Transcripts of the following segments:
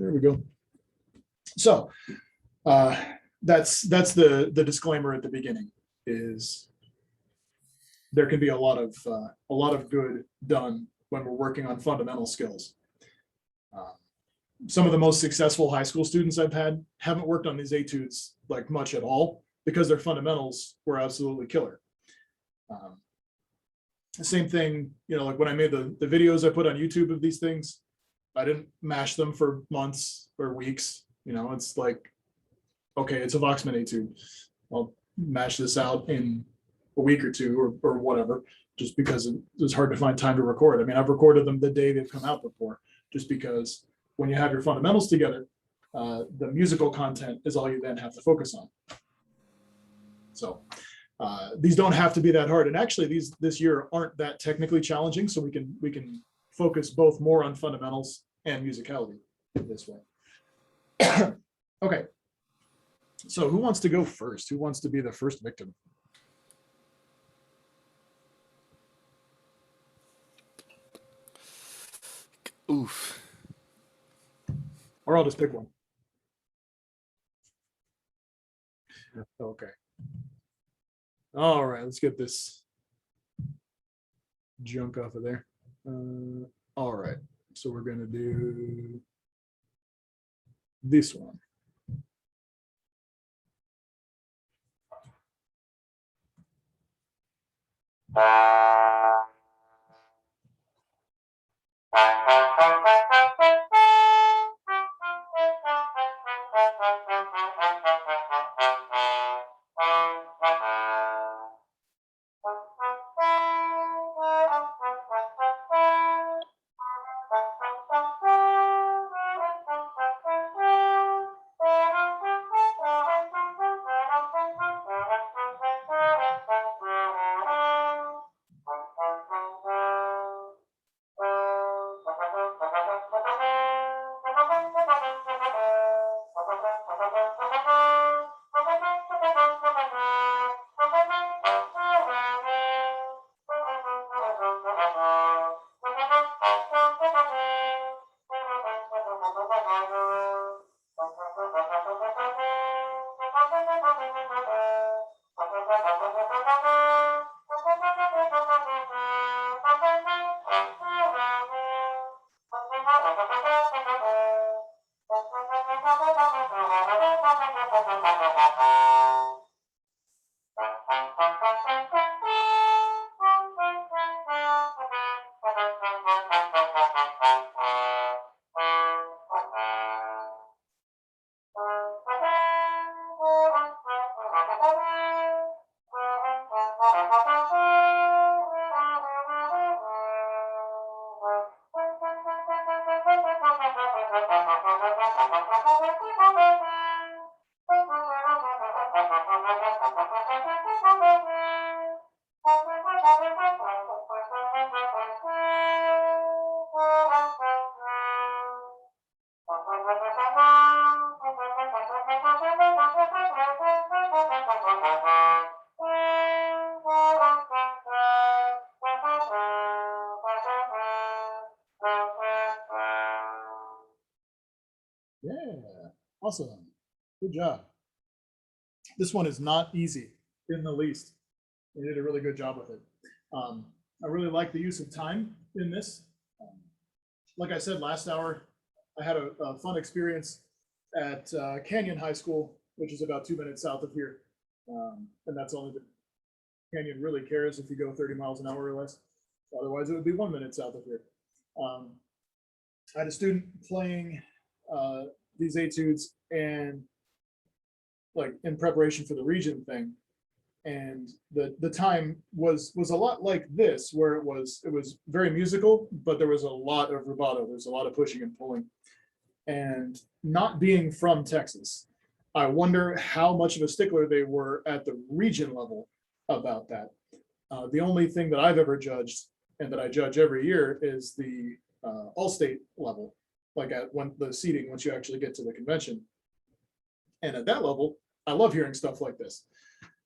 there we go. So that's the disclaimer at the beginning, is there can be a lot of good done when we're working on fundamental skills. Some of the most successful high school students I've had haven't worked on these etudes like much at all because their fundamentals were absolutely killer. The same thing, you know, like when I made the videos I put on YouTube of these things, I didn't mash them for months or weeks. You know, it's like, okay, it's a Voxman etude. I'll mash this out in a week or two or whatever, just because it was hard to find time to record. I mean, I've recorded them the day they've come out before, just because when you have your fundamentals together, the musical content is all you then have to focus on. So these don't have to be that hard. And actually these this year aren't that technically challenging. So we can focus both more on fundamentals and musicality this way. Okay. So who wants to go first? Who wants to be the first victim? Oof. Or I'll just pick one. Okay. All right, let's get this junk off of there. All right, so we're gonna do this one. Yeah, awesome. Good job. This one is not easy in the least. You did a really good job with it. I really like the use of time in this. Like I said last hour, I had a fun experience at Canyon High School, which is about 2 minutes south of here. And that's only the Canyon really cares if you go 30 miles an hour or less. Otherwise, it would be 1 minute south of here. I had a student playing these etudes and like in preparation for the region thing, and the time was a lot like this, where it was very musical, but there was a lot of rubato. There's a lot of pushing and pulling. And not being from Texas, I wonder how much of a stickler they were at the region level about that. The only thing that I've ever judged, and that I judge every year, is the All-State level, like at the seating once you actually get to the convention. And at that level, I love hearing stuff like this.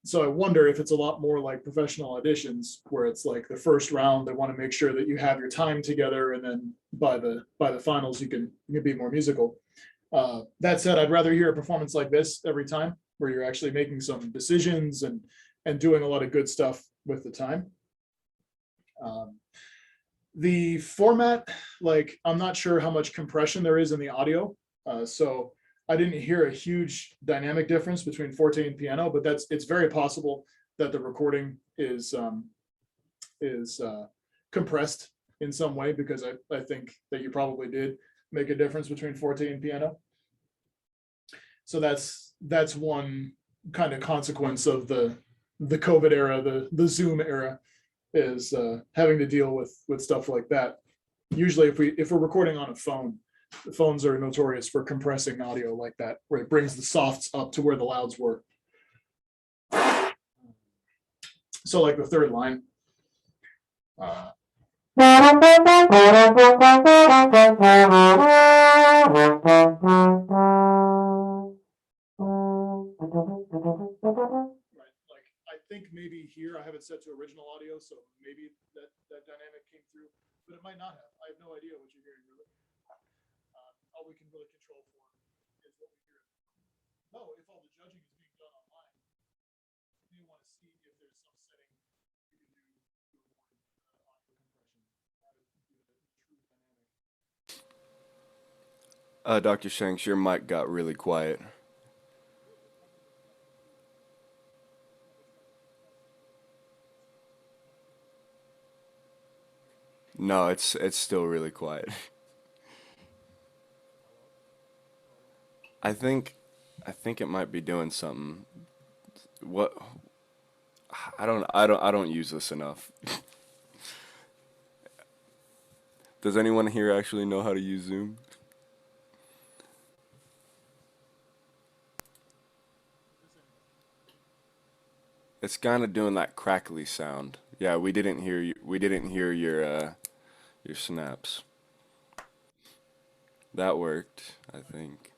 So I wonder if it's a lot more like professional auditions, where it's like the first round, they want to make sure that you have your time together, and then by the finals, you can be more musical. That said, I'd rather hear a performance like this every time, where you're actually making some decisions and doing a lot of good stuff with the time. The format, like, I'm not sure how much compression there is in the audio, so I didn't hear a huge dynamic difference between forte and piano, but it's very possible that the recording is compressed in some way, because I think that you probably did make a difference between forte and piano. So that's one kind of consequence of the COVID era, the Zoom era, is having to deal with stuff like that. Usually if we're recording on a phone, the phones are notorious for compressing audio like that, where it brings the softs up to where the louds were. So like the third line. I think maybe here, I have it set to original audio, so maybe that dynamic came through, but it might not have. I have no idea what you're hearing, really. All we can really control for is what we hear. No, if all the judging is being done online, you may want to see if there's some setting you can do to avoid audio compression. That would be the true dynamic. Dr. Shanks, your mic got really quiet. No, it's still really quiet. I think it might be doing something. What? I don't use this enough. Does anyone here actually know how to use Zoom? It's kind of doing that crackly sound. Yeah, we didn't hear you. We didn't hear your snaps. That worked, I think.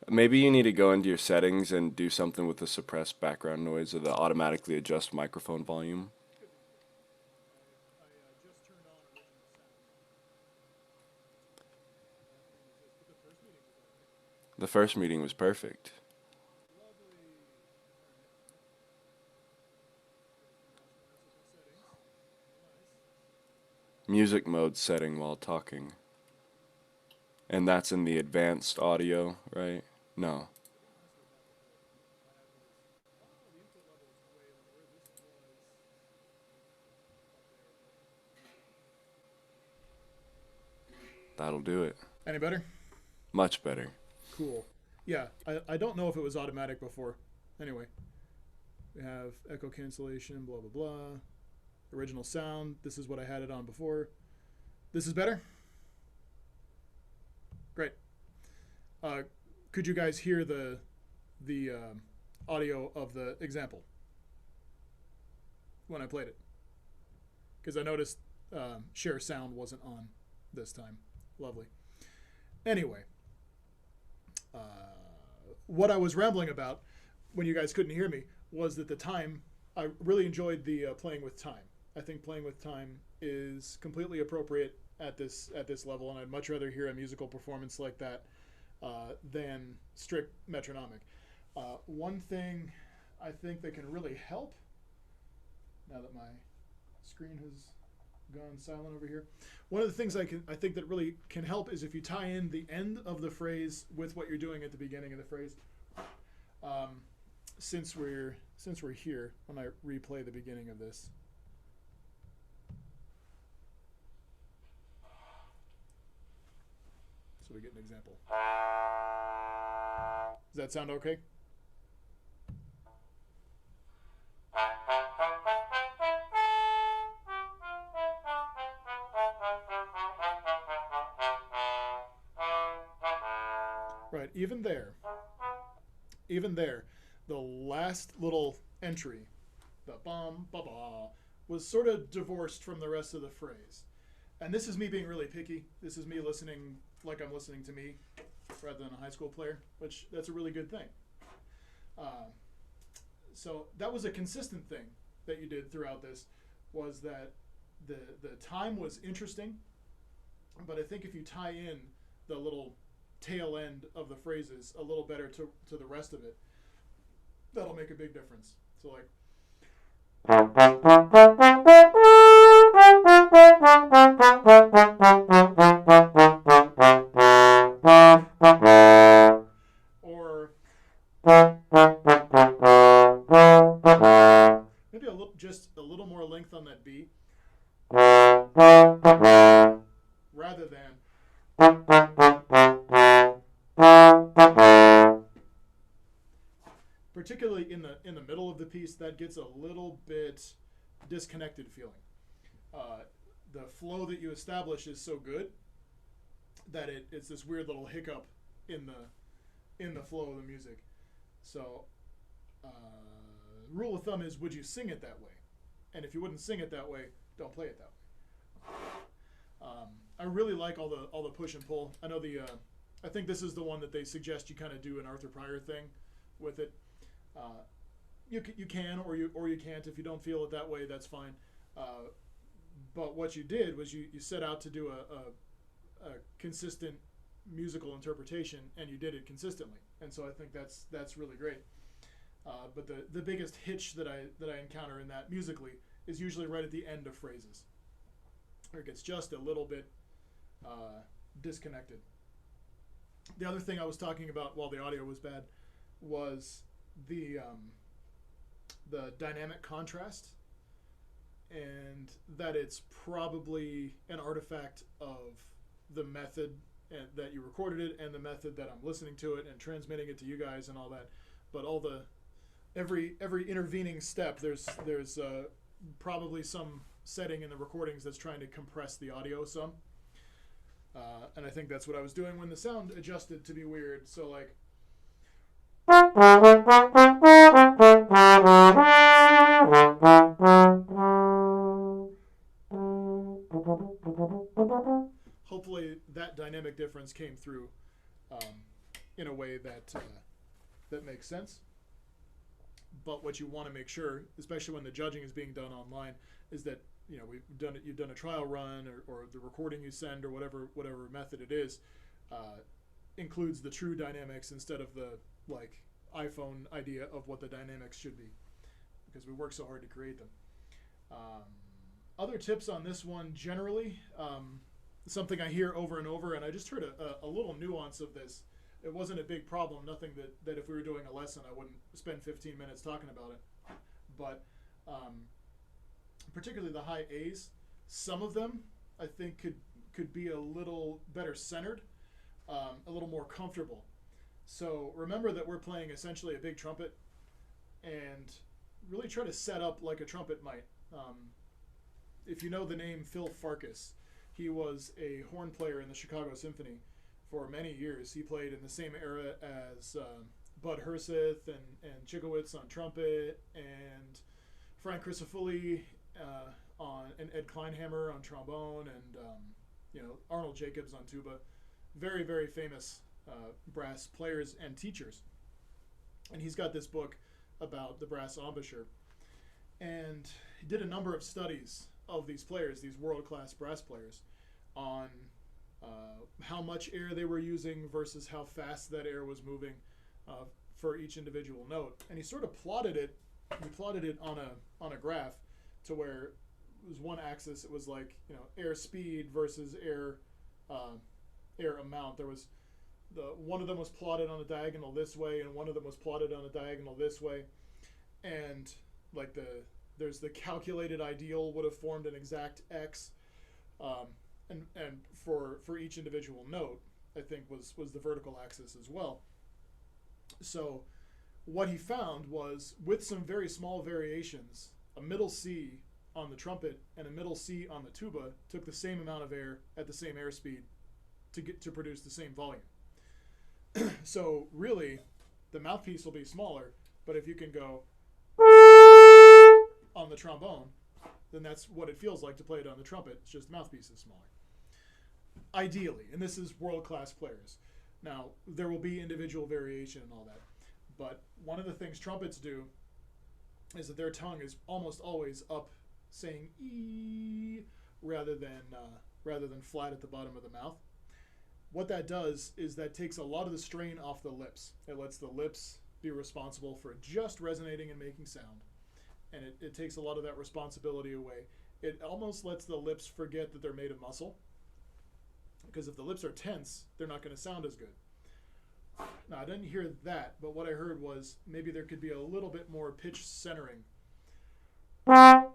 Maybe you need to go into your settings and do something with the suppressed background noise or the automatically adjust microphone volume. Just turned on original sound. The first meeting was perfect. Music mode setting while talking. And that's in the advanced audio, right? No. That'll do it. Any better? Much better. Cool. Yeah, I don't know if it was automatic before. Anyway, we have echo cancellation, blah, blah, blah. Original sound. This is what I had it on before. This is better? Great. Could you guys hear the audio of the example when I played it? Because I noticed share sound wasn't on this time. Lovely. Anyway, what I was rambling about when you guys couldn't hear me was that the time, I really enjoyed the playing with time. I think playing with time is completely appropriate at this level, and I'd much rather hear a musical performance like that than strict metronomic. One thing I think that can really help, now that my screen has gone silent over here, one of the things I think that really can help is if you tie in the end of the phrase with what you're doing at the beginning of the phrase. Since we're here, when I replay the beginning of this. So we get an example. Does that sound okay? Right, even there, the last little entry, the bum, ba ba, was sort of divorced from the rest of the phrase. And this is me being really picky. This is me listening like I'm listening to me rather than a high school player, which that's a really good thing. So that was a consistent thing that you did throughout this, was that the time was interesting, but I think if you tie in the little tail end of the phrases a little better to the rest of it, that'll make a big difference. So like, or maybe just a little more length on that beat, rather than particularly in the middle of the piece, that gets a little bit disconnected feeling. The flow that you establish is so good that it's this weird little hiccup in the flow of the music. So rule of thumb is, would you sing it that way? And if you wouldn't sing it that way, don't play it that way. I really like all the push and pull. I know I think this is the one that they suggest you kind of do an Arthur Pryor thing with it. You can or you can't. If you don't feel it that way, that's fine. But what you did was you set out to do a consistent musical interpretation, and you did it consistently. And so I think that's really great. But the biggest hitch that I encounter in that musically is usually right at the end of phrases, where it gets just a little bit disconnected. The other thing I was talking about while the audio was bad was the dynamic contrast, and that it's probably an artifact of the method that you recorded it and the method that I'm listening to it and transmitting it to you guys and all that. But every intervening step, there's probably some setting in the recordings that's trying to compress the audio some. And I think that's what I was doing when the sound adjusted to be weird. So like, hopefully that dynamic difference came through in a way that makes sense. But what you want to make sure, especially when the judging is being done online, is that you've done a trial run, or the recording you send, or whatever method it is, includes the true dynamics instead of the like iPhone idea of what the dynamics should be, because we work so hard to create them. Other tips on this one generally, something I hear over and over, and I just heard a little nuance of this. It wasn't a big problem, nothing that if we were doing a lesson I wouldn't spend 15 minutes talking about it. But particularly the high A's, some of them I think could be a little better centered, a little more comfortable. So remember that we're playing essentially a big trumpet, and really try to set up like a trumpet might. If you know the name Phil Farkas, he was a horn player in the Chicago Symphony for many years. He played in the same era as Bud Herseth and Chikowitz on trumpet, and Frank Crisafulli and Ed Kleinhammer on trombone, and Arnold Jacobs on tuba. Very, very famous brass players and teachers. And he's got this book about the brass embouchure. And he did a number of studies of these players, these world-class brass players, on how much air they were using versus how fast that air was moving for each individual note. And he sort of plotted it. He plotted it on a graph to where it was one axis. It was like air speed versus air amount. There was one of them was plotted on a diagonal this way, and one of them was plotted on a diagonal this way. And like there's the calculated ideal would have formed an exact X. And for each individual note, I think was the vertical axis as well. So what he found was, with some very small variations, a middle C on the trumpet and a middle C on the tuba took the same amount of air at the same airspeed to produce the same volume. So really, the mouthpiece will be smaller, but if you can go on the trombone, then that's what it feels like to play it on the trumpet. It's just the mouthpiece is smaller. Ideally, and this is world-class players. Now, there will be individual variation and all that, but one of the things trumpets do is that their tongue is almost always up, saying "e" rather than flat at the bottom of the mouth. What that does is that takes a lot of the strain off the lips. It lets the lips be responsible for just resonating and making sound, and it takes a lot of that responsibility away. It almost lets the lips forget that they're made of muscle, because if the lips are tense, they're not going to sound as good. Now, I didn't hear that, but what I heard was maybe there could be a little bit more pitch centering. Right,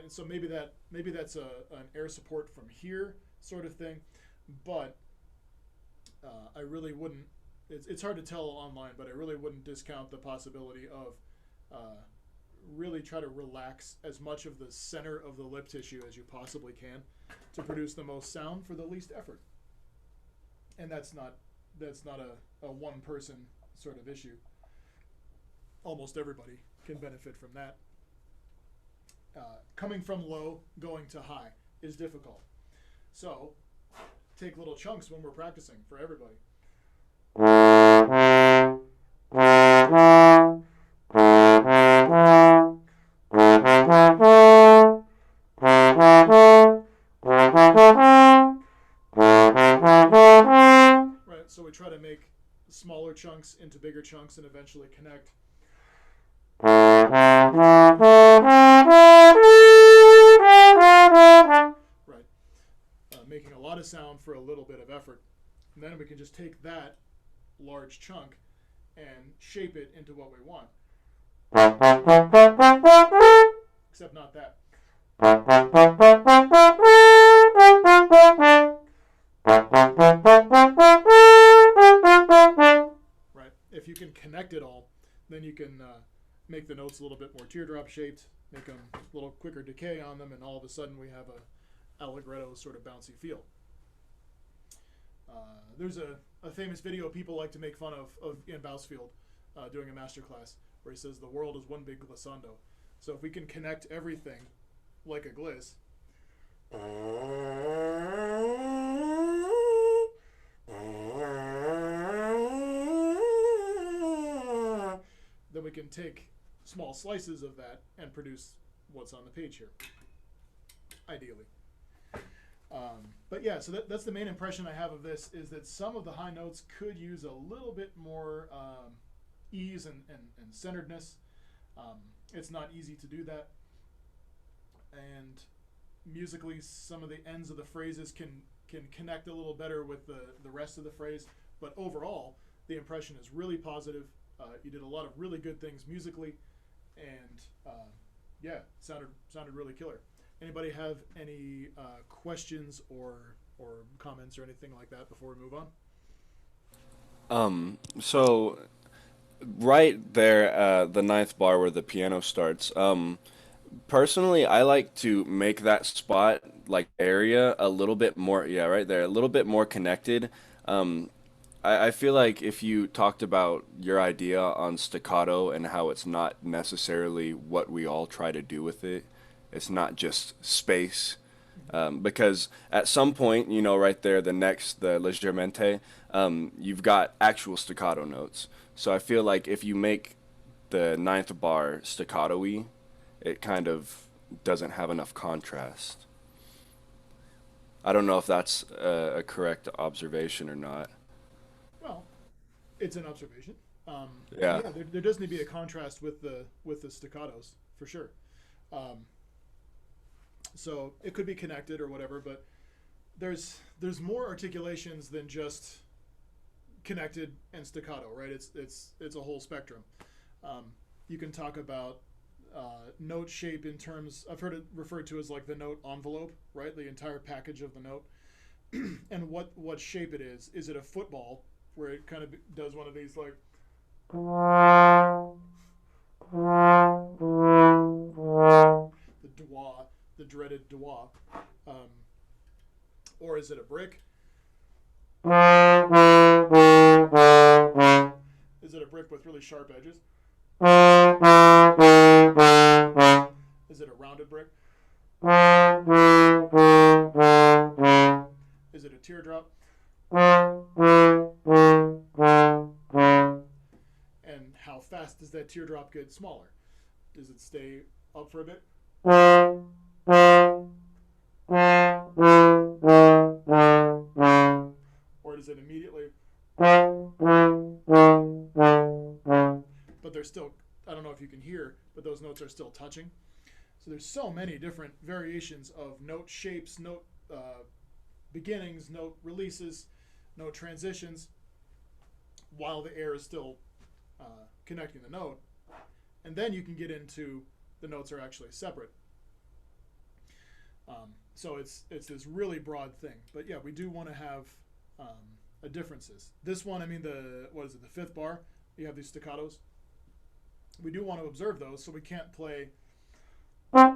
and so maybe that's an air support from here sort of thing, but I really wouldn't. It's hard to tell online, but I really wouldn't discount the possibility of really try to relax as much of the center of the lip tissue as you possibly can to produce the most sound for the least effort. And that's not a one person sort of issue. Almost everybody can benefit from that. Coming from low, going to high is difficult. So take little chunks when we're practicing for everybody. Right, so we try to make smaller chunks into bigger chunks and eventually connect. Right, making a lot of sound for a little bit of effort. And then we can just take that large chunk and shape it into what we want. Except not that. Right. If you can connect it all, then you can make the notes a little bit more teardrop shaped, make them a little quicker decay on them, and all of a sudden we have a allegretto sort of bouncy feel. There's a famous video people like to make fun of Ian Bousfield doing a masterclass where he says the world is one big glissando. So if we can connect everything like a gliss, then we can take small slices of that and produce what's on the page here, ideally. But yeah, so that's the main impression I have of this, is that some of the high notes could use a little bit more ease and centeredness. It's not easy to do that. And musically, some of the ends of the phrases can connect a little better with the rest of the phrase. But overall, the impression is really positive. You did a lot of really good things musically, and yeah, sounded really killer. Anybody have any questions or comments or anything like that before we move on? So right there, the ninth bar where the piano starts. Personally, I like to make that spot, like area, a little bit more, yeah, right there, a little bit more connected. Um, I feel like if you talked about your idea on staccato and how it's not necessarily what we all try to do with it, it's not just space. Because at some point, you know, right there, the leggermente, you've got actual staccato notes. So I feel like if you make the ninth bar staccato-y, it kind of doesn't have enough contrast. I don't know if that's a correct observation or not. Well, it's an observation. Yeah. Yeah, there does need to be a contrast with the staccatos for sure. Um, so it could be connected or whatever, but there's more articulations than just connected and staccato, right? It's a whole spectrum. You can talk about note shape in terms, I've heard it referred to as like the note envelope, right? The entire package of the note, and what shape it is. Is it a football where it kind of does one of these like, the dwa, the dreaded dwa, um, or is it a brick? Is it a brick with really sharp edges? Is it a rounded brick? Is it a teardrop? fast does that teardrop get smaller? Does it stay up for a bit? Or does it immediately? But they're still, I don't know if you can hear, but those notes are still touching. So there's so many different variations of note shapes, note beginnings, note releases, note transitions, while the air is still connecting the note. And then you can get into the notes are actually separate. So it's this really broad thing. But yeah, we do want to have differences. This one, I mean, the fifth bar? You have these staccatos. We do want to observe those, so we can't play. Right,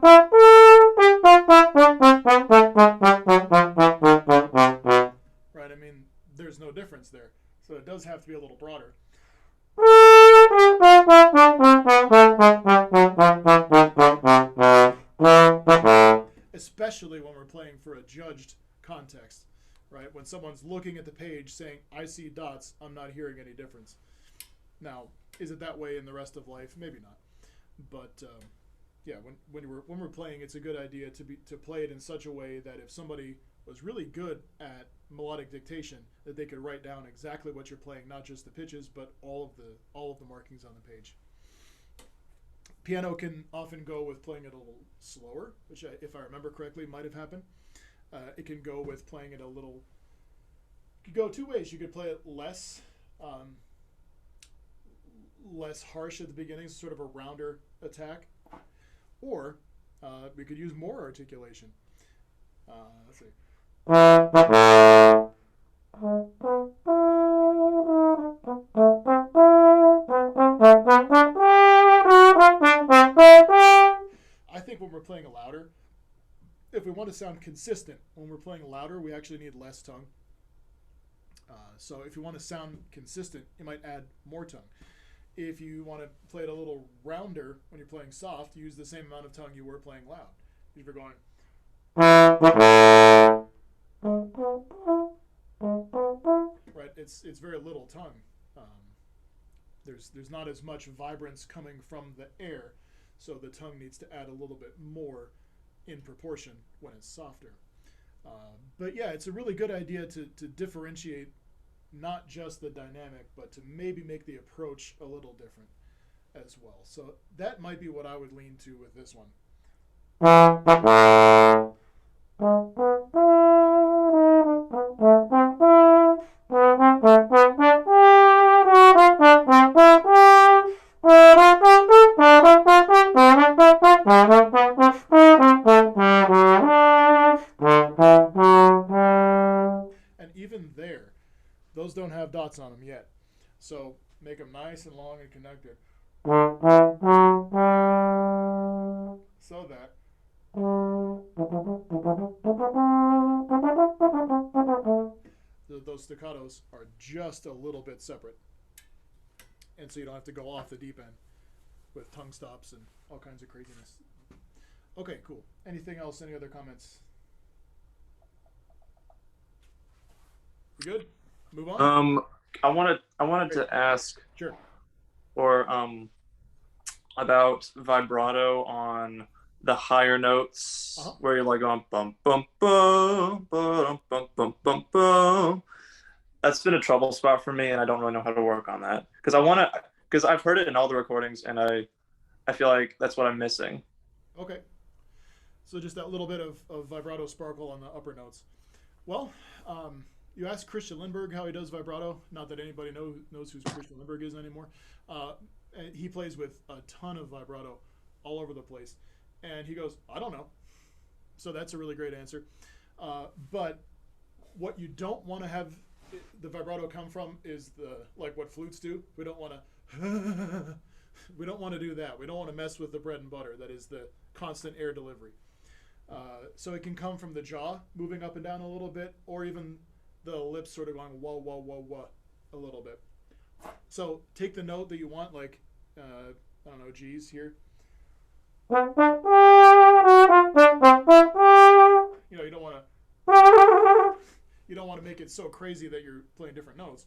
I mean, there's no difference there. So it does have to be a little broader. Especially when we're playing for a judged context, right? When someone's looking at the page saying, I see dots, I'm not hearing any difference. Now, is it that way in the rest of life? Maybe not. But yeah, when we're playing, it's a good idea to play it in such a way that if somebody was really good at melodic dictation, that they could write down exactly what you're playing, not just the pitches, but all of the markings on the page. Piano can often go with playing it a little slower, which, if I remember correctly, might have happened. It can go with playing it a little. You could go two ways. You could play it less harsh at the beginning, sort of a rounder attack, or we could use more articulation. Let's see. I think when we're playing louder, if we want to sound consistent, when we're playing louder, we actually need less tongue. So if you want to sound consistent, you might add more tongue. If you want to play it a little rounder when you're playing soft, use the same amount of tongue you were playing loud. If you're going, right, it's very little tongue. There's not as much vibrance coming from the air, so the tongue needs to add a little bit more in proportion when it's softer. But yeah, it's a really good idea to differentiate not just the dynamic, but to maybe make the approach a little different as well. So that might be what I would lean to with this one. And even there, those don't have dots on them yet. So make them nice and long and connected. So that those staccatos are just a little bit separate. And so you don't have to go off the deep end with tongue stops and all kinds of craziness. Okay, cool. Anything else? Any other comments? We good? Move on? I wanted to ask Sure. or about vibrato on the higher notes where you're like going bum bum bum bum bum bum bum bum. That's been a trouble spot for me, and I don't really know how to work on that because I've heard it in all the recordings, and I feel like that's what I'm missing. Okay. So just that little bit of vibrato sparkle on the upper notes. Well, you asked Christian Lindbergh how he does vibrato. Not that anybody knows who Christian Lindbergh is anymore. And he plays with a ton of vibrato all over the place. And he goes, I don't know. So that's a really great answer. But what you don't want to have the vibrato come from is like what flutes do. We don't want to we don't want to do that. We don't want to mess with the bread and butter. That is the constant air delivery. So it can come from the jaw moving up and down a little bit, or even the lips sort of going wah wah wah wah a little bit. So take the note that you want, like I don't know, G's here. You don't want to make it so crazy that you're playing different notes.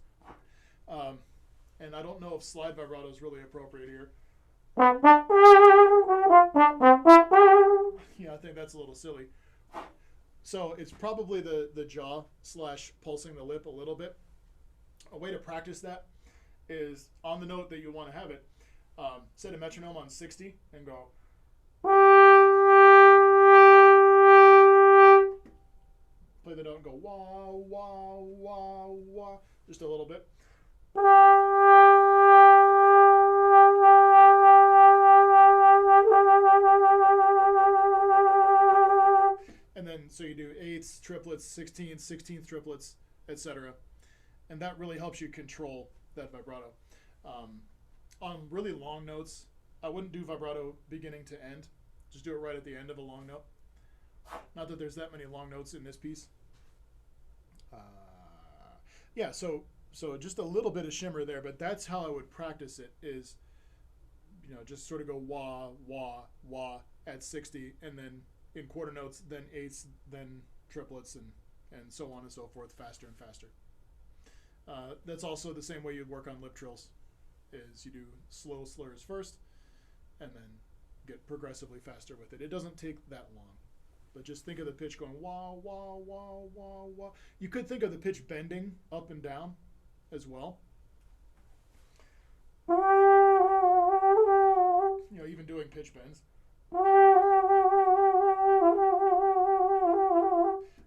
And I don't know if slide vibrato is really appropriate here. Yeah, I think that's a little silly. So it's probably the jaw slash pulsing the lip a little bit. A way to practice that is on the note that you want to have it, set a metronome on 60 and go. Play the note and go wah, wah, wah, wah, just a little bit. And then so you do eighths, triplets, 16ths, 16th triplets, etc. And that really helps you control that vibrato. On really long notes, I wouldn't do vibrato beginning to end. Just do it right at the end of a long note. Not that there's that many long notes in this piece. Yeah, so just a little bit of shimmer there, but that's how I would practice it is, just sort of go wah, wah, wah at 60, and then in quarter notes, then eighths, then triplets, and so on and so forth, faster and faster. That's also the same way you'd work on lip trills, is you do slow slurs first, and then get progressively faster with it. It doesn't take that long, but just think of the pitch going wah, wah, wah, wah, wah. You could think of the pitch bending up and down as well. Even doing pitch bends.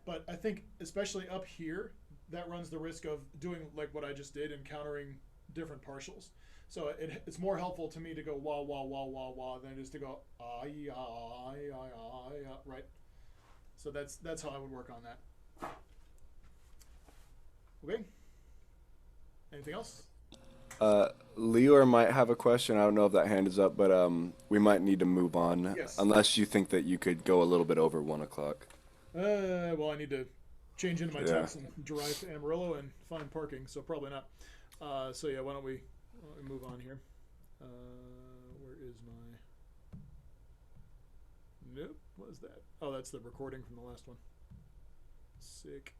But I think especially up here, that runs the risk of doing like what I just did, encountering different partials. So it's more helpful to me to go wah, wah, wah, wah, wah than it is to go right? So that's how I would work on that. Okay. Anything else? Leor might have a question. I don't know if that hand is up, but we might need to move on. Yes. Unless you think that you could go a little bit over 1 o'clock. Well, I need to change into my tux and drive to Amarillo and find parking, so probably not. So yeah, why don't we move on here? Where is my? Nope. What is that? Oh, that's the recording from the last one. Sick.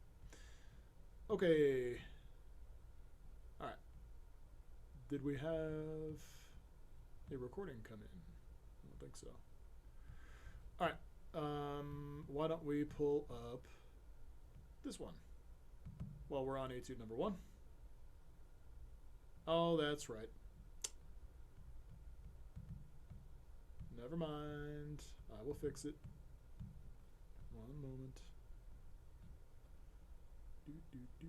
Okay. All right. Did we have a recording come in? I don't think so. All right. Why don't we pull up this one while we're on etude number 1? Oh, that's right. Never mind. I will fix it. One moment. Do, do, do.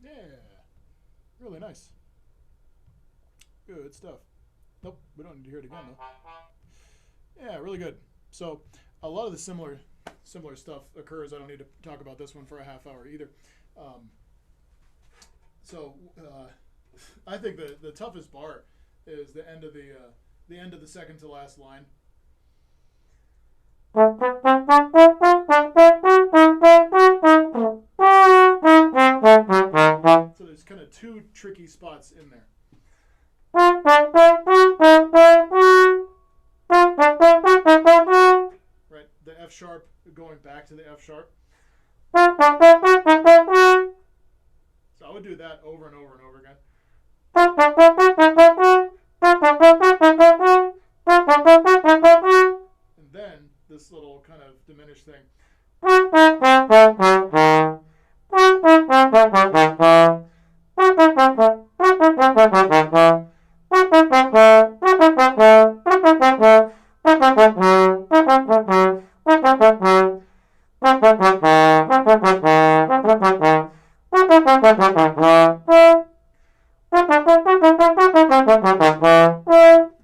Yeah, really nice. Good stuff. Nope, we don't need to hear it again though. Yeah, really good. So a lot of the similar stuff occurs. I don't need to talk about this one for a half hour either. I think the toughest bar is the end of the second to last line. So there's kind of two tricky spots in there. Right, the F sharp going back to the F sharp. So I would do that over and over and over again. And then this little kind of diminished thing.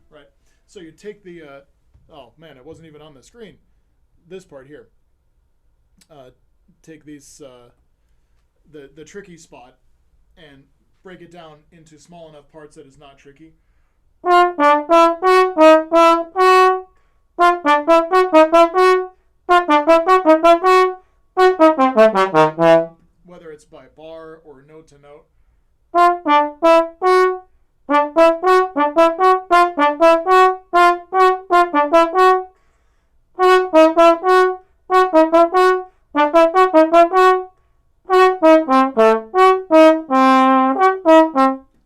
Right. So you take the oh man, it wasn't even on the screen. This part here. Take these the tricky spot and break it down into small enough parts that it's not tricky. Whether it's by bar or note to note.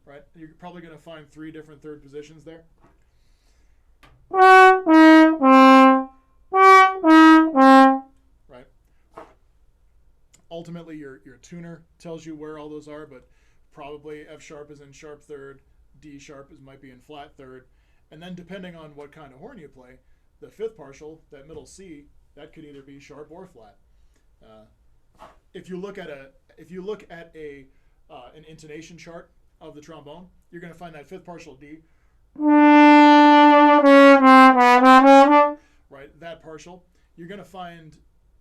Right, you're probably going to find 3 different third positions there. Right. Ultimately, your tuner tells you where all those are, but probably F sharp is in sharp third, D sharp might be in flat third, and then depending on what kind of horn you play, the 5th partial, that middle C, that could either be sharp or flat. If you look at an intonation chart of the trombone, you're going to find that 5th partial D. Right, that partial. You're going to find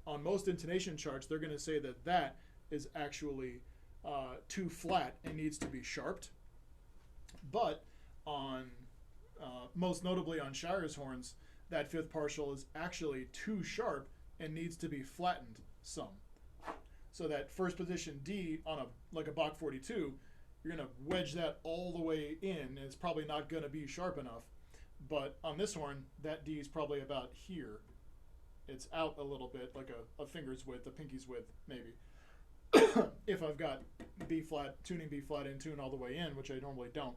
on most intonation charts, they're going to say that that is actually too flat and needs to be sharped. But on most notably on Shire's horns, that 5th partial is actually too sharp and needs to be flattened some. So that first position D on a Bach 42, you're going to wedge that all the way in, and it's probably not going to be sharp enough. But on this horn, that D is probably about here. It's out a little bit, like a finger's width, a pinky's width, maybe. If I've got B flat, tuning B flat in tune all the way in, which I normally don't.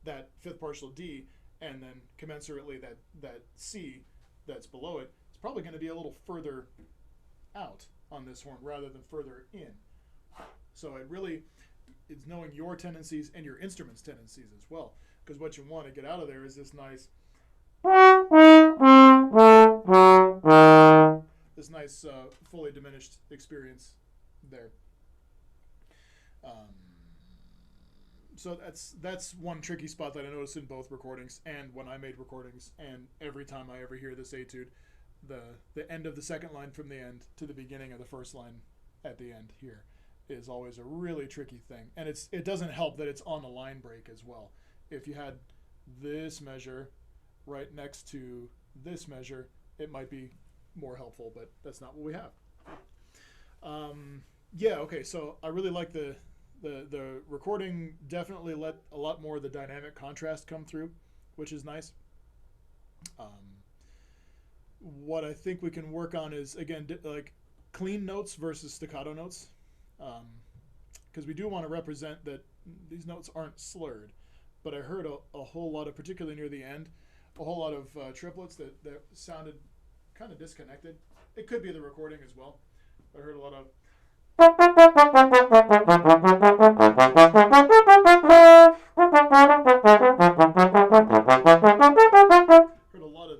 That 5th partial D, and then commensurately that C that's below it, it's probably going to be a little further out on this horn rather than further in. So it's knowing your tendencies and your instrument's tendencies as well. Because what you want to get out of there is this nice fully diminished experience there. So that's one tricky spot that I noticed in both recordings and when I made recordings, and every time I ever hear this etude, the end of the second line from the end to the beginning of the first line at the end here is always a really tricky thing. And it doesn't help that it's on the line break as well. If you had this measure right next to this measure, it might be more helpful, but that's not what we have. Yeah, okay, so I really like the recording. Definitely let a lot more of the dynamic contrast come through, which is nice. What I think we can work on is, again, like clean notes versus staccato notes, because we do want to represent that these notes aren't slurred. But I heard a whole lot of, particularly near the end, a whole lot of triplets that sounded kind of disconnected. It could be the recording as well. I heard a lot of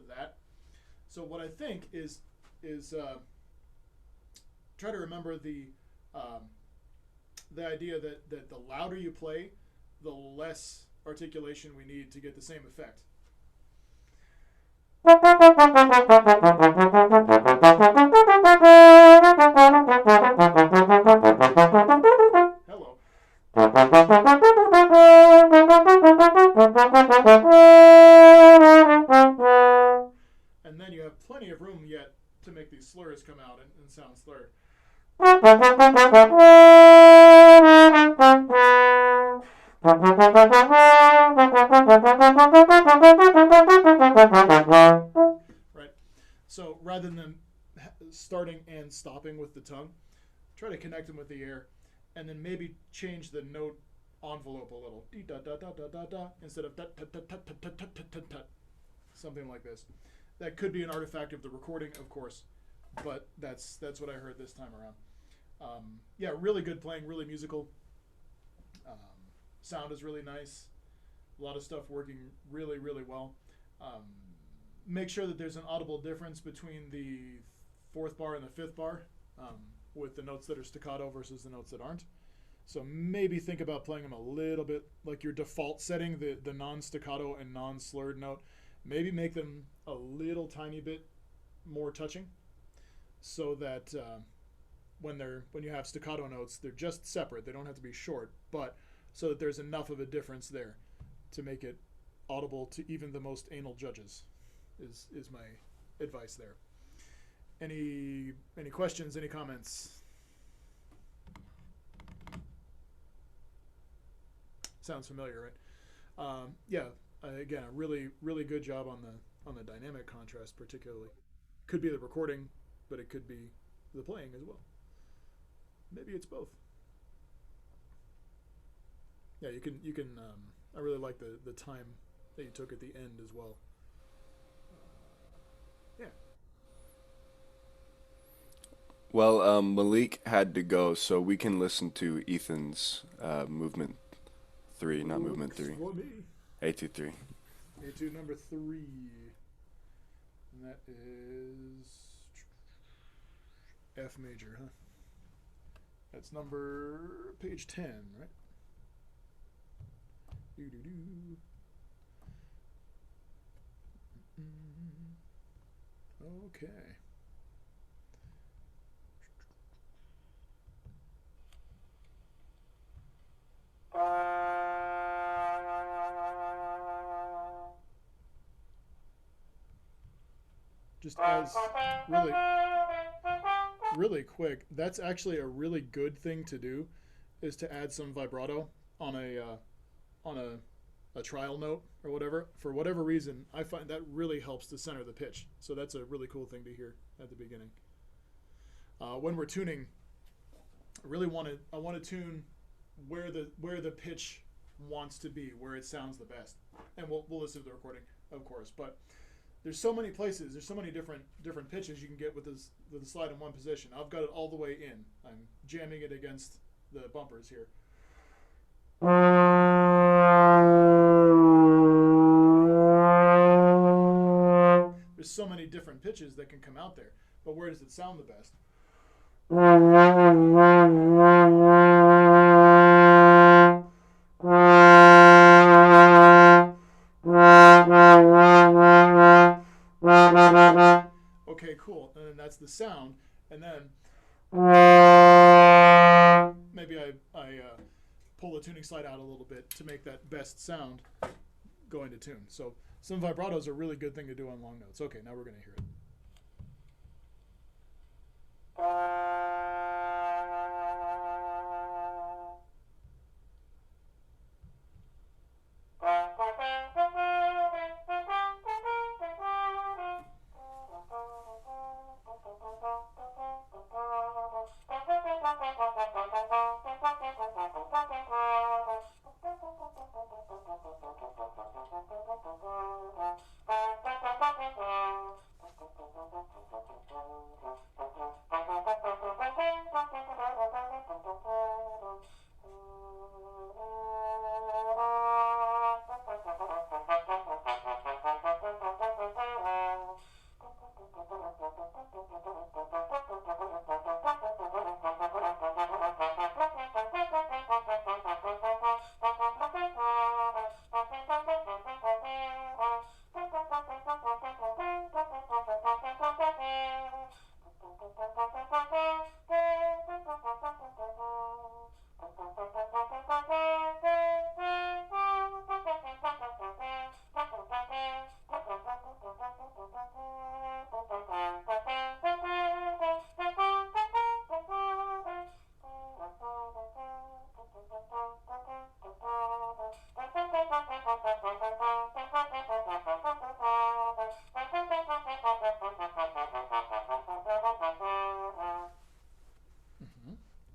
that. So what I think is try to remember the idea that the louder you play, the less articulation we need to get the same effect. Hello. And then you have plenty of room yet to make these slurs come out and sound slurred. Right. So rather than starting and stopping with the tongue, try to connect them with the air, and then maybe change the note envelope a little. Dee da da da da da da instead of tut tut tut tut tut tut tut tut tut. Something like this. That could be an artifact of the recording, of course, but that's what I heard this time around. Yeah, really good playing, really musical. Sound is really nice. A lot of stuff working really, really well. Make sure that there's an audible difference between the fourth bar and the fifth bar, with the notes that are staccato versus the notes that aren't. So maybe think about playing them a little bit like your default setting, the non-staccato and non-slurred note. Maybe make them a little tiny bit more touching, so that when you have staccato notes, they're just separate. They don't have to be short, but so that there's enough of a difference there to make it audible to even the most anal judges. Is my advice there. Any questions? Any comments? Sounds familiar, right? Yeah. Again, a really, really good job on the dynamic contrast, particularly. Could be the recording, but it could be the playing as well. Maybe it's both. Yeah, you can. I really like the time that you took at the end as well. Yeah. Well, Malik had to go, so we can listen to Ethan's movement 3, not movement 3. Etude 3. Etude number 3. And that is F major, huh? That's page 10, right? Doo-doo-doo. Okay. Just as really quick, that's actually a really good thing to do, is to add some vibrato on a trial note or whatever. For whatever reason, I find that really helps to center the pitch. So that's a really cool thing to hear at the beginning. When we're tuning, I want to tune where the pitch wants to be, where it sounds the best, and we'll listen to the recording, of course. But there's so many places, there's so many different pitches you can get with the slide in one position. I've got it all the way in. I'm jamming it against the bumpers here. There's so many different pitches that can come out there, but where does it sound the best? Okay, cool. And then that's the sound. And then maybe I pull the tuning slide out a little bit to make that best sound go into tune. So some vibrato is a really good thing to do on long notes. Okay, now we're going to hear it.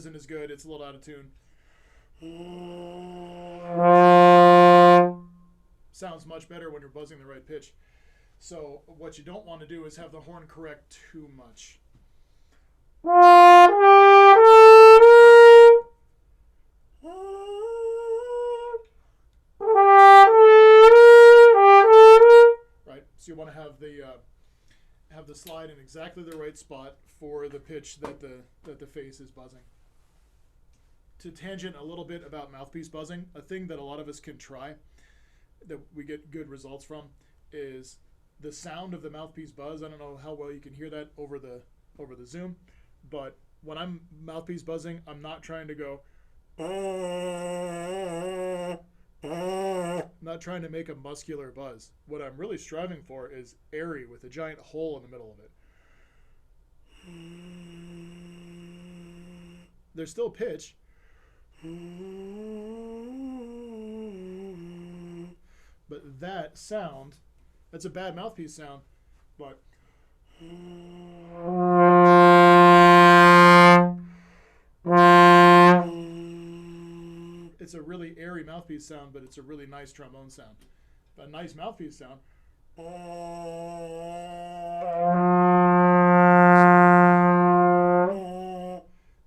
isn't as good. It's a little out of tune. Sounds much better when you're buzzing the right pitch. So what you don't want to do is have the horn correct too much. Right. So you want to have the slide in exactly the right spot for the pitch that the face is buzzing. To tangent a little bit about mouthpiece buzzing, a thing that a lot of us can try that we get good results from is the sound of the mouthpiece buzz. I don't know how well you can hear that over the Zoom, but when I'm mouthpiece buzzing, I'm not trying to go. I'm not trying to make a muscular buzz. What I'm really striving for is airy with a giant hole in the middle of it. There's still pitch. But that sound, that's a bad mouthpiece sound, but it's a really airy mouthpiece sound, but it's a really nice trombone sound. A nice mouthpiece sound.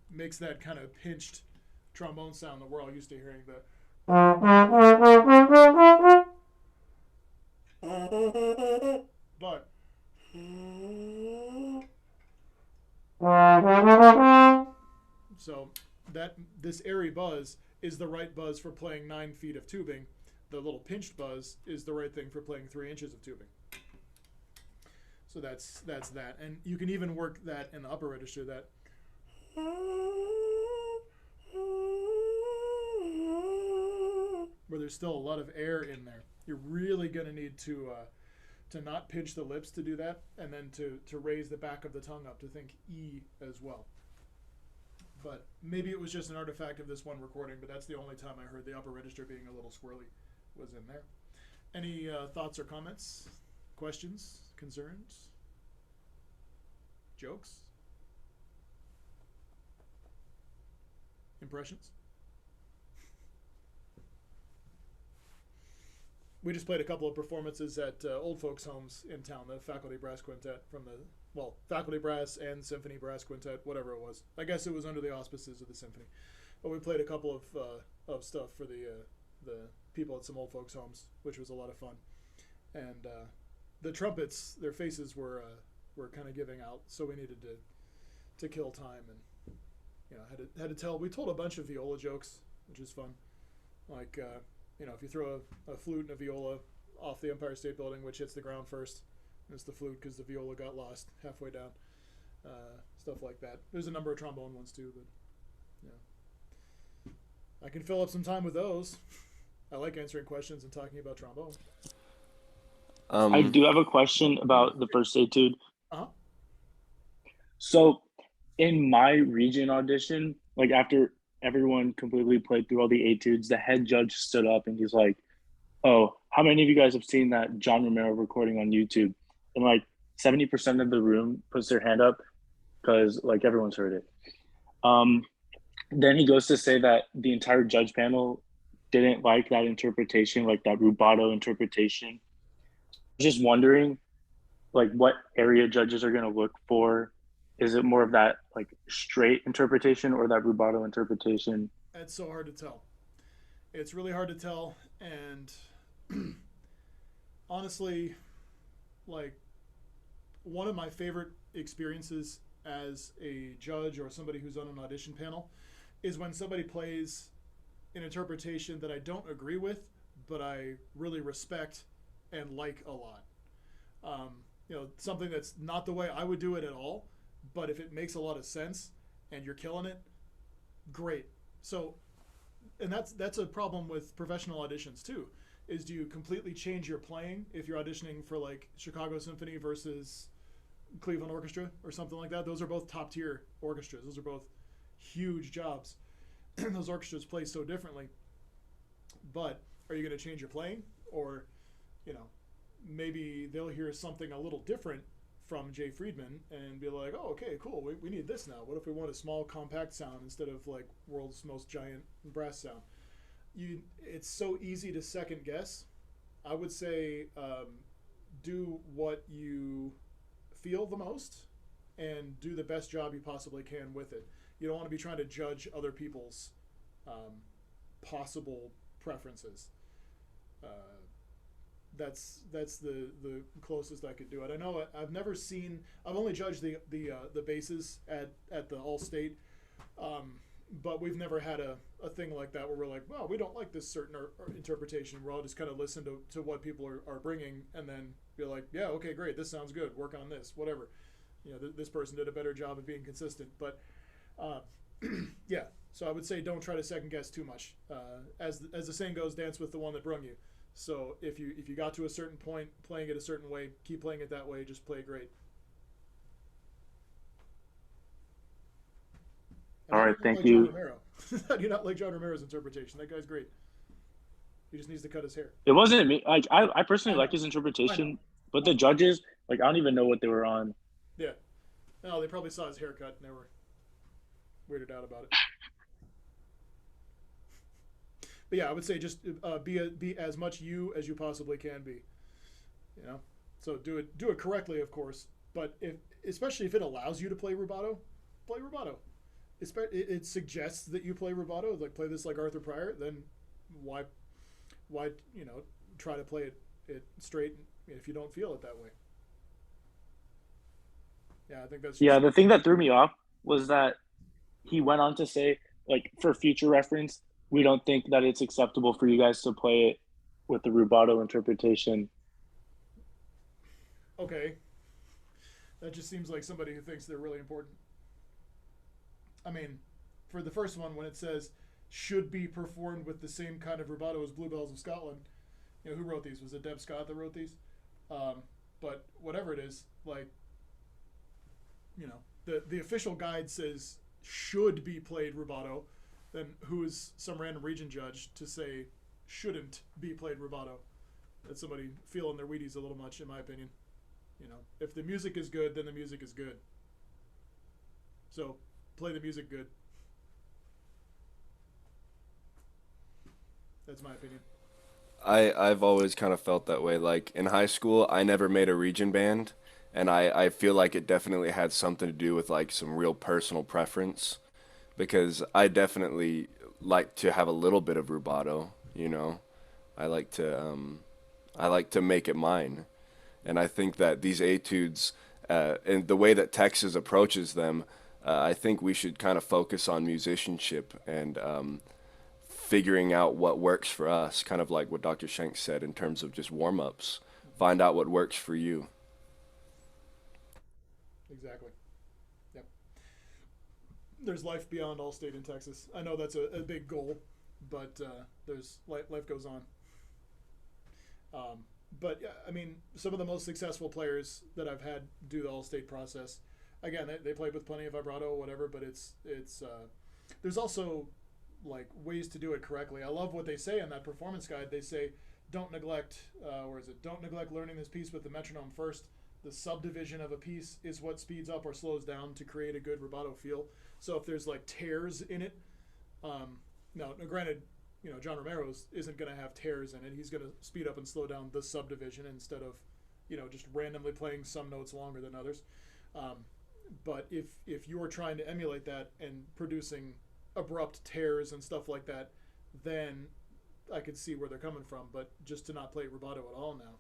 Makes that kind of pinched trombone sound that we're all used to hearing. But so that this airy buzz is the right buzz for playing 9 feet of tubing. The little pinched buzz is the right thing for playing 3 inches of tubing. So that's that, and you can even work that in the upper register. That where there's still a lot of air in there. You're really going to need to not pinch the lips to do that, and then to raise the back of the tongue up to think E as well. But maybe it was just an artifact of this one recording, but that's the only time I heard the upper register being a little squirrely was in there. Any thoughts or comments, questions, concerns, jokes, impressions? We just played a couple of performances at old folks' homes in town, the faculty brass quintet from faculty brass and symphony brass quintet, whatever it was. I guess it was under the auspices of the symphony. But we played a couple of stuff for the people at some old folks' homes, which was a lot of fun. And the trumpets, their faces were kind of giving out, so we needed to kill time, and had to tell. We told a bunch of viola jokes, which is fun. Like if you throw a flute and a viola off the Empire State Building, which hits the ground first, it's the flute because the viola got lost halfway down. Stuff like that. There's a number of trombone ones too, but I can fill up some time with those. I like answering questions and talking about trombone. I do have a question about the first etude. Uh-huh. So in my region audition, like after everyone completely played through all the etudes, the head judge stood up and he's like, "Oh, how many of you guys have seen that John Romero recording on YouTube?" And like 70% of the room puts their hand up because like everyone's heard it. Then he goes to say that the entire judge panel didn't like that interpretation, like that rubato interpretation. Just wondering, like, what area judges are going to look for. Is it more of that like straight interpretation or that rubato interpretation? It's so hard to tell. It's really hard to tell, and honestly, like, one of my favorite experiences as a judge or somebody who's on an audition panel is when somebody plays an interpretation that I don't agree with, but I really respect and like a lot. Something that's not the way I would do it at all, but if it makes a lot of sense and you're killing it, great. So, and that's a problem with professional auditions too, is do you completely change your playing if you're auditioning for like Chicago Symphony versus Cleveland Orchestra or something like that? Those are both top tier orchestras. Those are both huge jobs. Those orchestras play so differently. But are you going to change your playing, or maybe they'll hear something a little different from Jay Friedman and be like, oh, okay, cool. We need this now. What if we want a small, compact sound instead of like world's most giant brass sound? It's so easy to second guess. I would say do what you feel the most and do the best job you possibly can with it. You don't want to be trying to judge other people's possible preferences. That's the closest I could do it. I know I've only judged the basses at the All-State, but we've never had a thing like that where we're like, well, we don't like this certain or interpretation. We'll all just kind of listen to what people are bringing and then be like, yeah, okay, great, this sounds good. Work on this, whatever. This person did a better job of being consistent. But yeah, so I would say don't try to second guess too much. As the saying goes, dance with the one that brung you. So if you got to a certain point playing it a certain way, keep playing it that way. Just play it great. All right, thank you. How do you not like John Romero's interpretation? That guy's great. He just needs to cut his hair. It wasn't me. Like I personally like his interpretation, but the judges, like I don't even know what they were on. Yeah. No, they probably saw his haircut and they were weirded out about it. But yeah, I would say just be as much you as you possibly can be. So do it correctly, of course. But especially if it allows you to play rubato, play rubato. It suggests that you play rubato, like play this like Arthur Pryor. Then why try to play it straight if you don't feel it that way? Yeah, I think that's the thing that threw me off was that he went on to say, like, for future reference, we don't think that it's acceptable for you guys to play it with the rubato interpretation. Okay. That just seems like somebody who thinks they're really important. I mean, for the first one, when it says should be performed with the same kind of rubato as Bluebells of Scotland, who wrote these? Was it Deb Scott that wrote these? But whatever it is, like, the official guide says should be played rubato. Then who is some random region judge to say shouldn't be played rubato? That's somebody feeling their Wheaties a little much, in my opinion. If the music is good, then the music is good. So play the music good. That's my opinion. I've always kind of felt that way. Like in high school, I never made a region band, and I feel like it definitely had something to do with like some real personal preference, because I definitely like to have a little bit of rubato. I like to make it mine, and I think that these etudes and the way that Texas approaches them, I think we should kind of focus on musicianship and figuring out what works for us, kind of like what Dr. Shanks said in terms of just warm-ups. Find out what works for you. Exactly. Yep. There's life beyond All-State in Texas. I know that's a big goal, but there's life goes on. But yeah, I mean, some of the most successful players that I've had do the All-State process, again, they played with plenty of vibrato or whatever, but it's there's also like ways to do it correctly. I love what they say in that performance guide. They say don't neglect learning this piece with the metronome first. The subdivision of a piece is what speeds up or slows down to create a good rubato feel. So if there's like tears in it, now granted, John Romero's isn't going to have tears in it. He's going to speed up and slow down the subdivision instead of, just randomly playing some notes longer than others. But if you're trying to emulate that and producing abrupt tears and stuff like that, then I could see where they're coming from. But just to not play rubato at all now,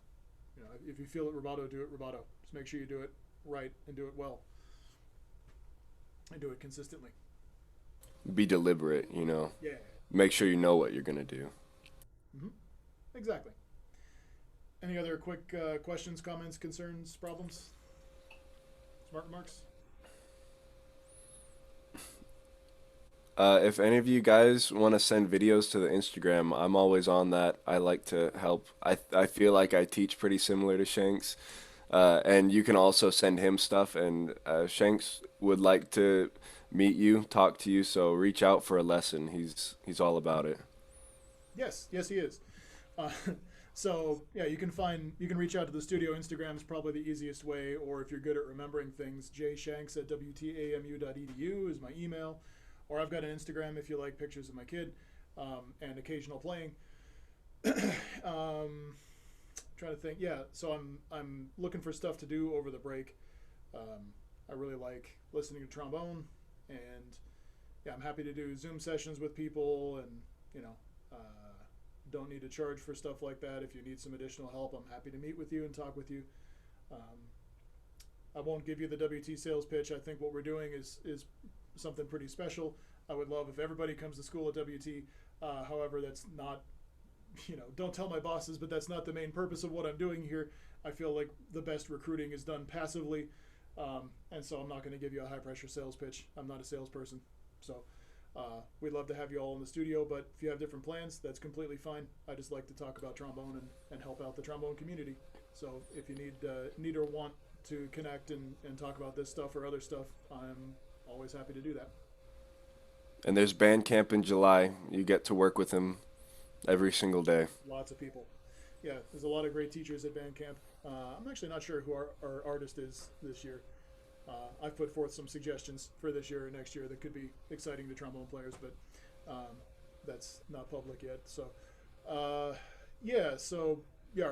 if you feel it rubato, do it rubato. Just make sure you do it right and do it well and do it consistently. Be deliberate, Yeah. Make sure you know what you're going to do. Mm-hmm. Exactly. Any other quick questions, comments, concerns, problems? Smart remarks? If any of you guys want to send videos to the Instagram, I'm always on that. I like to help. I feel like I teach pretty similar to Shanks. And you can also send him stuff, and Shanks would like to meet you, talk to you, so reach out for a lesson. He's all about it. Yes, he is. So yeah, you can reach out to the studio. Instagram is probably the easiest way, or if you're good at remembering things, jshanks@wtamu.edu is my email, or I've got an Instagram if you like pictures of my kid and occasional playing. Trying to think. Yeah, so I'm looking for stuff to do over the break. I really like listening to trombone, and yeah, I'm happy to do Zoom sessions with people, and don't need to charge for stuff like that. If you need some additional help, I'm happy to meet with you and talk with you. I won't give you the WT sales pitch. I think what we're doing is something pretty special. I would love if everybody comes to school at WT. However, that's not, don't tell my bosses, but that's not the main purpose of what I'm doing here. I feel like the best recruiting is done passively. And so I'm not going to give you a high pressure sales pitch. I'm not a salesperson. So we'd love to have you all in the studio, but if you have different plans, that's completely fine. I just like to talk about trombone and help out the trombone community. So if you need or want to connect and talk about this stuff or other stuff, I'm always happy to do that. And there's band camp in July. You get to work with him every single day. Lots of people. Yeah, there's a lot of great teachers at band camp. I'm actually not sure who our artist is this year. I've put forth some suggestions for this year or next year that could be exciting to trombone players, but that's not public yet. So, our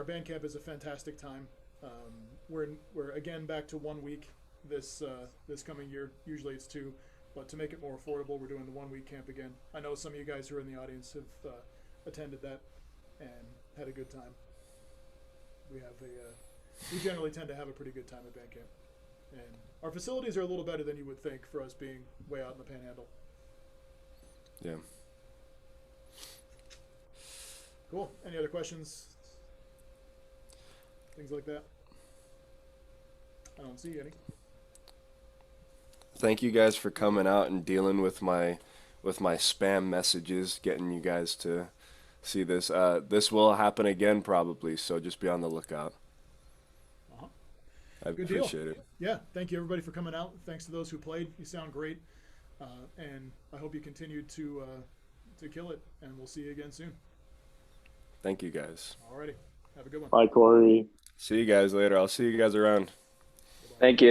band camp is a fantastic time. We're again back to 1 week this coming year. Usually it's 2, but to make it more affordable, we're doing the 1 week camp again. I know some of you guys who are in the audience have attended that and had a good time. We generally tend to have a pretty good time at band camp. And our facilities are a little better than you would think for us being way out in the panhandle. Yeah. Cool. Any other questions? Things like that? I don't see any. Thank you guys for coming out and dealing with my spam messages, getting you guys to see this. This will happen again probably, so just be on the lookout. I Good appreciate deal. it. Yeah, thank you everybody for coming out. Thanks to those who played. You sound great, and I hope you continue to kill it. And we'll see you again soon. Thank you guys. Alrighty, have a good one. Bye, Corey. See you guys later. I'll see you guys around. Thank you.